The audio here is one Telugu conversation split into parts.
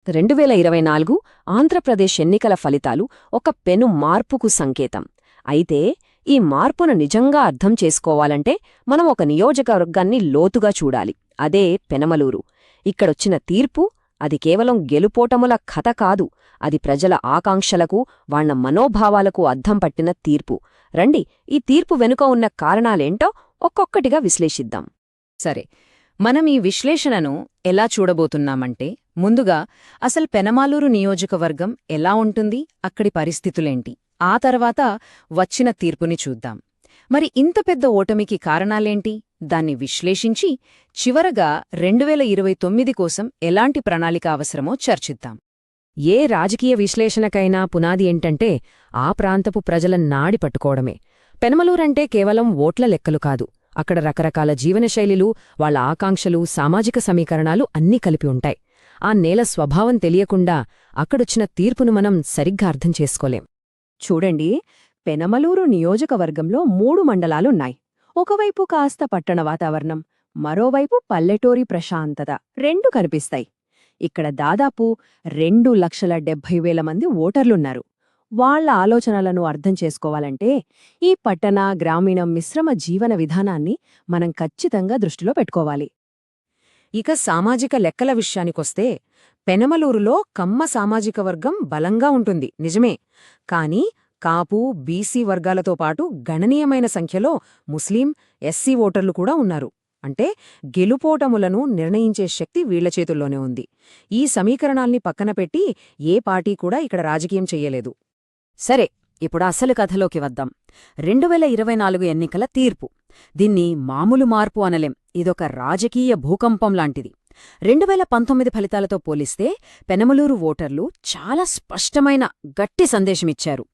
2024 ఆంధ్రప్రదేశ్ ఎన్నికల ఫలితాలు ఒక పెను మార్పుకు సంకేతం. అయితే ఈ మార్పును నిజంగా అర్థం చేసుకోవాలంటే మనం ఒక నియోజకవర్గాన్ని లోతుగా చూడాలి. అదే పెనమలూరు. ఇక్కడొచ్చిన తీర్పు అది కేవలం గెలుపోటముల కథ కాదు, అది ప్రజల ఆకాంక్షలకు, వాళ్ల మనోభావాలకు అద్దం పట్టిన తీర్పు. రండి, ఈ తీర్పు వెనుక ఉన్న కారణాలేంటో ఒక్కొక్కటిగా విశ్లేషిద్దాం. సరే, మనం ఈ విశ్లేషణను ఎలా చూడబోతున్నామంటే, ముందుగా అసలు పెనమలూరు నియోజకవర్గం ఎలా ఉంటుంది, అక్కడి పరిస్థితులేంటి, ఆ తర్వాత వచ్చిన తీర్పుని చూద్దాం. మరి ఇంత పెద్ద ఓటమికి కారణాలేంటి, దాన్ని విశ్లేషించి చివరగా 2029 కోసం ఎలాంటి ప్రణాళిక అవసరమో చర్చిద్దాం. ఏ రాజకీయ విశ్లేషణకైనా పునాది ఏంటంటే ఆ ప్రాంతపు ప్రజల నాడి పట్టుకోవడమే. పెనమలూరంటే కేవలం ఓట్ల లెక్కలు కాదు, అక్కడ రకరకాల జీవనశైలిలు, వాళ్ల ఆకాంక్షలు, సామాజిక సమీకరణాలు అన్నీ కలిపి ఉంటాయి. ఆ నేల స్వభావం తెలియకుండా అక్కడొచ్చిన తీర్పును మనం సరిగ్గా అర్థం చేసుకోలేం. చూడండి, పెనమలూరు నియోజకవర్గంలో 3 మండలాలున్నాయి. ఒకవైపు కాస్త పట్టణ వాతావరణం, మరోవైపు పల్లెటూరి ప్రశాంతత రెండు కనిపిస్తాయి. ఇక్కడ దాదాపు 2,70,000 మంది ఓటర్లున్నారు. వాళ్ల ఆలోచనలను అర్థం చేసుకోవాలంటే ఈ పట్టణ గ్రామీణ మిశ్రమ జీవన విధానాన్ని మనం ఖచ్చితంగా దృష్టిలో పెట్టుకోవాలి. ఇక సామాజిక లెక్కల విషయానికొస్తే, పెనమలూరులో కమ్మ సామాజిక వర్గం బలంగా ఉంటుంది, నిజమే. కాని కాపు, బీసీ వర్గాలతో పాటు గణనీయమైన సంఖ్యలో ముస్లిం, ఎస్సీ ఓటర్లు కూడా ఉన్నారు. అంటే గెలుపోటములను నిర్ణయించే శక్తి వీళ్ల చేతుల్లోనే ఉంది. ఈ సమీకరణాల్ని పక్కన పెట్టి ఏ పార్టీ కూడా ఇక్కడ రాజకీయం చెయ్యలేదు. సరే, ఇప్పుడు అసలు కథలోకి వద్దాం. 2024 ఎన్నికల తీర్పు. దీన్ని మామూలు మార్పు అనలేం, ఇదొక రాజకీయ భూకంపం లాంటిది. 2019 ఫలితాలతో పోలిస్తే పెనమలూరు ఓటర్లు చాలా స్పష్టమైన, గట్టి సందేశమిచ్చారు.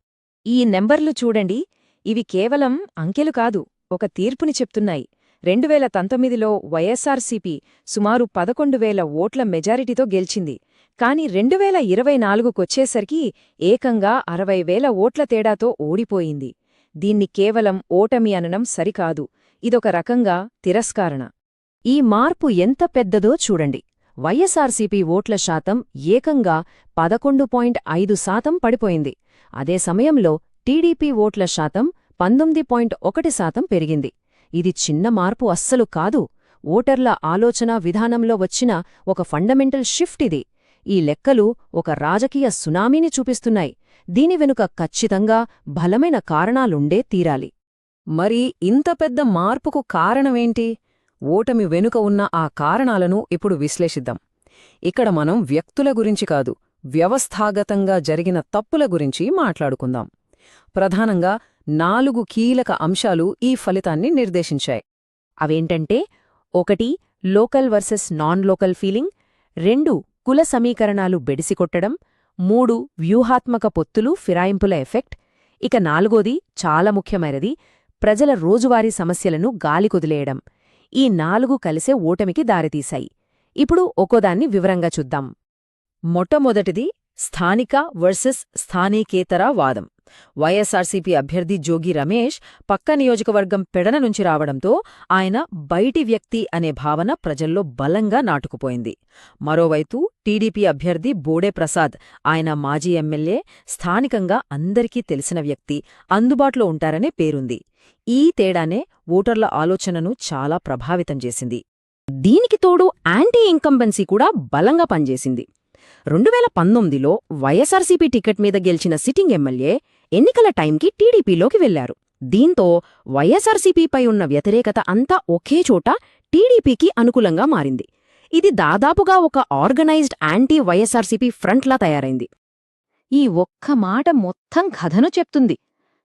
ఈ నెంబర్లు చూడండి, ఇవి కేవలం అంకెలు కాదు, ఒక తీర్పుని చెప్తున్నాయి. 2019లో వైఎస్ఆర్సీపీ సుమారు 11,000 ఓట్ల మెజారిటీతో గెలిచింది. కాని 2024కొచ్చేసరికి ఏకంగా 60,000 ఓట్ల తేడాతో ఓడిపోయింది. దీన్ని కేవలం ఓటమి అనడం సరికాదు, ఇదొక రకంగా తిరస్కారణ. ఈ మార్పు ఎంత పెద్దదో చూడండి. వైఎస్ఆర్సీపీ ఓట్ల శాతం ఏకంగా 11.5% పడిపోయింది. అదే సమయంలో టీడీపీ ఓట్ల శాతం 19.1% పెరిగింది. ఇది చిన్న మార్పు అస్సలు కాదు. ఓటర్ల ఆలోచన విధానంలో వచ్చిన ఒక ఫండమెంటల్ షిఫ్ట్ ఇది. ఈ లెక్కలు ఒక రాజకీయ సునామీని చూపిస్తున్నాయి. దీని వెనుక ఖచ్చితంగా బలమైన కారణాలుండే తీరాలి. మరి ఇంత పెద్ద మార్పుకు కారణమేంటి? ఓటమి వెనుక ఉన్న ఆ కారణాలను ఇప్పుడు విశ్లేషిద్దాం. ఇక్కడ మనం వ్యక్తుల గురించి కాదు, వ్యవస్థాగతంగా జరిగిన తప్పుల గురించి మాట్లాడుకుందాం. ప్రధానంగా 4 కీలక అంశాలు ఈ ఫలితాన్ని నిర్దేశించాయి. అవేంటంటే, 1 local versus non local feeling, 2 కుల సమీకరణాలు బెడిసికొట్టడం, 3 వ్యూహాత్మక పొత్తులు, ఫిరాయింపుల ఎఫెక్ట్, ఇక 4ది చాలా ముఖ్యమైనది, ప్రజల రోజువారీ సమస్యలను గాలికొదిలేయడం. ఈ 4 కలిసే ఓటమికి దారితీశాయి. ఇప్పుడు ఒక్కోదాన్ని వివరంగా చూద్దాం. మొట్టమొదటిది స్థానిక వర్సెస్ స్థానికేతర వాదం. వైఎస్ఆర్సీపీ అభ్యర్థి జోగి రమేష్ పక్క నియోజకవర్గం పెడన నుంచి రావడంతో ఆయన బయటి వ్యక్తి అనే భావన ప్రజల్లో బలంగా నాటుకుపోయింది. మరోవైపు టీడీపీ అభ్యర్థి బోడే ప్రసాద్, ఆయన మాజీ ఎమ్మెల్యే, స్థానికంగా అందరికీ తెలిసిన వ్యక్తి, అందుబాటులో ఉంటారనే పేరుంది. ఈ తేడానే ఓటర్ల ఆలోచనను చాలా ప్రభావితం చేసింది. దీనికి తోడు యాంటీ ఇంకంబెన్సీ కూడా బలంగా పనిచేసింది. 2019లో వైఎస్ఆర్సీపీ టికెట్ మీద గెలిచిన సిట్టింగ్ ఎమ్మెల్యే ఎన్నికల టైంకి టీడీపీలోకి వెళ్లారు. దీంతో వైఎస్ఆర్సీపీపై ఉన్న వ్యతిరేకత అంతా ఒకే చోట టీడీపీకి అనుకూలంగా మారింది. ఇది దాదాపుగా ఒక ఆర్గనైజ్డ్ యాంటీ వైఎస్ఆర్సీపీ ఫ్రంట్లా తయారైంది. ఈ ఒక్క మాట మొత్తం కథను చెప్తుంది.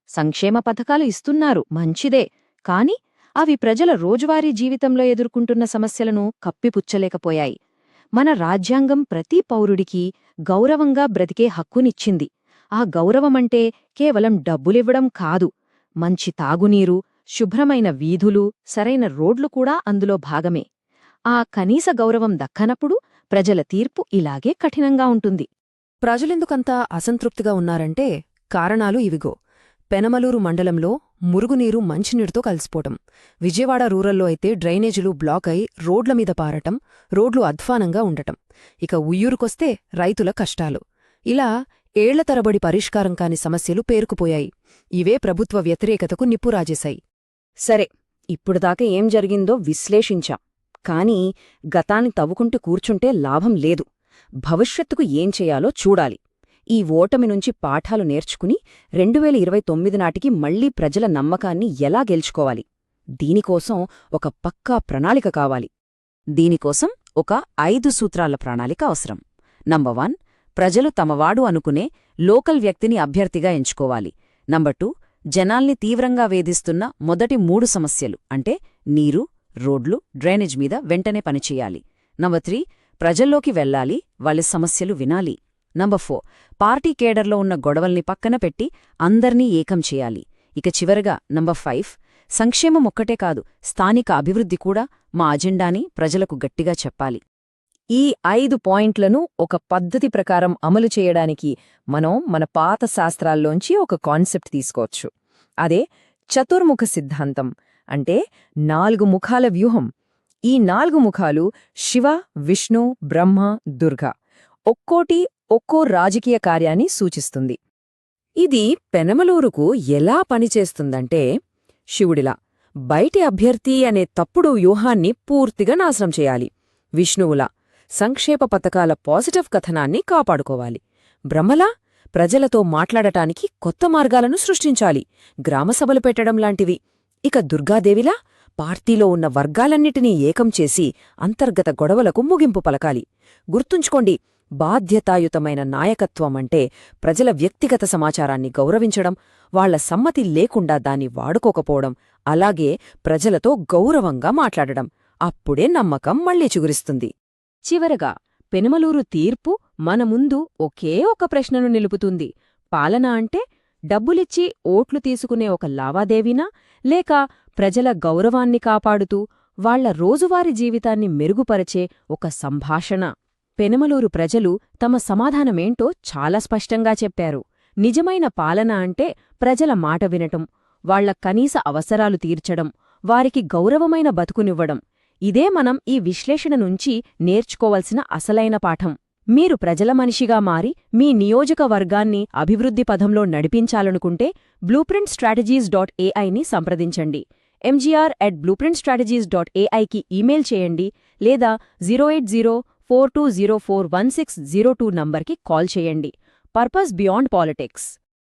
సంక్షేమ పథకాలు ఇస్తున్నారు, మంచిదే, కాని అవి ప్రజల రోజువారీ జీవితంలో ఎదుర్కొంటున్న సమస్యలను కప్పిపుచ్చలేకపోయాయి. మన రాజ్యాంగం ప్రతి పౌరుడికి గౌరవంగా బ్రతికే హక్కునిచ్చింది. ఆ గౌరవమంటే కేవలం డబ్బులివ్వడం కాదు, మంచి తాగునీరు, శుభ్రమైన వీధులు, సరైన రోడ్లు కూడా అందులో భాగమే. ఆ కనీస గౌరవం దక్కనప్పుడు ప్రజల తీర్పు ఇలాగే కఠినంగా ఉంటుంది. ప్రజలెందుకంత అసంతృప్తిగా ఉన్నారంటే కారణాలు ఇవిగో. పెనమలూరు మండలంలో మురుగునీరు మంచినీటితో కలిసిపోవటం. విజయవాడ రూరల్లో అయితే డ్రైనేజీలు బ్లాక్ అయి రోడ్ల మీద పారటం, రోడ్లు అధ్వానంగా ఉండటం. ఇక ఉయ్యూరుకొస్తే రైతుల కష్టాలు. ఇలా ఏళ్ల తరబడి పరిష్కారం కాని సమస్యలు పేరుకుపోయాయి. ఇవే ప్రభుత్వ వ్యతిరేకతకు నిప్పురాజేశాయి. సరే, ఇప్పుడుదాకా ఏం జరిగిందో విశ్లేషించాం. కానీ గతాన్ని తవ్వుకుంటూ కూర్చుంటే లాభం లేదు. భవిష్యత్తుకు ఏం చేయాలో చూడాలి. ఈ ఓటమి నుంచి పాఠాలు నేర్చుకుని 2029 నాటికి మళ్లీ ప్రజల నమ్మకాన్ని ఎలా గెలుచుకోవాలి? దీనికోసం ఒక పక్కా ప్రణాళిక కావాలి. దీనికోసం ఒక 5 సూత్రాల ప్రణాళిక అవసరం. నంబర్ 1, ప్రజలు తమవాడు అనుకునే లోకల్ వ్యక్తిని అభ్యర్థిగా ఎంచుకోవాలి. నంబర్ 2, జనాల్ని తీవ్రంగా వేధిస్తున్న మొదటి 3 సమస్యలు అంటే నీరు, రోడ్లు, డ్రైనేజ్ మీద వెంటనే పనిచెయ్యాలి. నంబర్ 3, ప్రజల్లోకి వెళ్లాలి, వాళ్ళ సమస్యలు వినాలి. నంబర్ 4, పార్టీ కేడర్లో ఉన్న గొడవల్ని పక్కన పెట్టి అందర్నీ ఏకం చేయాలి. ఇక చివరగా నంబర్ 5, సంక్షేమం ఒక్కటే కాదు, స్థానిక అభివృద్ధి కూడా మా అజెండాని ప్రజలకు గట్టిగా చెప్పాలి. ఈ 5 పాయింట్లను ఒక పద్ధతి ప్రకారం అమలు చేయడానికి మనం మన పాత శాస్త్రాల్లోంచి ఒక కాన్సెప్ట్ తీసుకోవచ్చు. అదే చతుర్ముఖ సిద్ధాంతం, అంటే 4 ముఖాల వ్యూహం. ఈ 4 ముఖాలు శివ, విష్ణు, బ్రహ్మ, దుర్గ. ఒక్కోటి ఒక్కో రాజకీయ కార్యాన్ని సూచిస్తుంది. ఇది పెనమలూరుకు ఎలా పనిచేస్తుందంటే, శివుడిలా బయటి అభ్యర్థి అనే తప్పుడు వ్యూహాన్ని పూర్తిగా నాశనం చేయాలి. విష్ణువులా సంక్షేమ పథకాల పాజిటివ్ కథనాన్ని కాపాడుకోవాలి. బ్రహ్మలా ప్రజలతో మాట్లాడటానికి కొత్త మార్గాలను సృష్టించాలి, గ్రామసభలు పెట్టడం లాంటివి. ఇక దుర్గాదేవిలా పార్టీలో ఉన్న వర్గాలన్నిటినీ ఏకం చేసి అంతర్గత గొడవలకు ముగింపు పలకాలి. గుర్తుంచుకోండి, బాధ్యతాయుతమైన నాయకత్వం అంటే ప్రజల వ్యక్తిగత సమాచారాన్ని గౌరవించడం, వాళ్ల సమ్మతి లేకుండా దాన్ని వాడుకోకపోవడం, అలాగే ప్రజలతో గౌరవంగా మాట్లాడడం. అప్పుడే నమ్మకం మళ్లీ చిగురిస్తుంది. చివరగా పెనమలూరు తీర్పు మన ముందు ఒకే ఒక ప్రశ్నను నిలుపుతుంది. పాలన అంటే డబ్బులిచ్చి ఓట్లు తీసుకునే ఒక లావాదేవీనా, లేక ప్రజల గౌరవాన్ని కాపాడుతూ వాళ్ల రోజువారీ జీవితాన్ని మెరుగుపరచే ఒక సంభాషణ? పెనమలూరు ప్రజలు తమ సమాధానమేంటో చాలా స్పష్టంగా చెప్పారు. నిజమైన పాలన అంటే ప్రజల మాట వినటం, వాళ్ల కనీస అవసరాలు తీర్చడం, వారికి గౌరవమైన బతుకునివ్వడం. ఇదే మనం ఈ విశ్లేషణ నుంచి నేర్చుకోవలసిన అసలైన పాఠం. మీరు ప్రజల మనిషిగా మారి మీ నియోజకవర్గాన్ని అభివృద్ధి పథంలో నడిపించాలనుకుంటే blueprintstrategies.ai ని సంప్రదించండి. mgr@blueprintstrategies.ai కి ఈమెయిల్ చేయండి, లేదా 08042041602 నంబర్కి కాల్ చేయండి. Purpose beyond politics.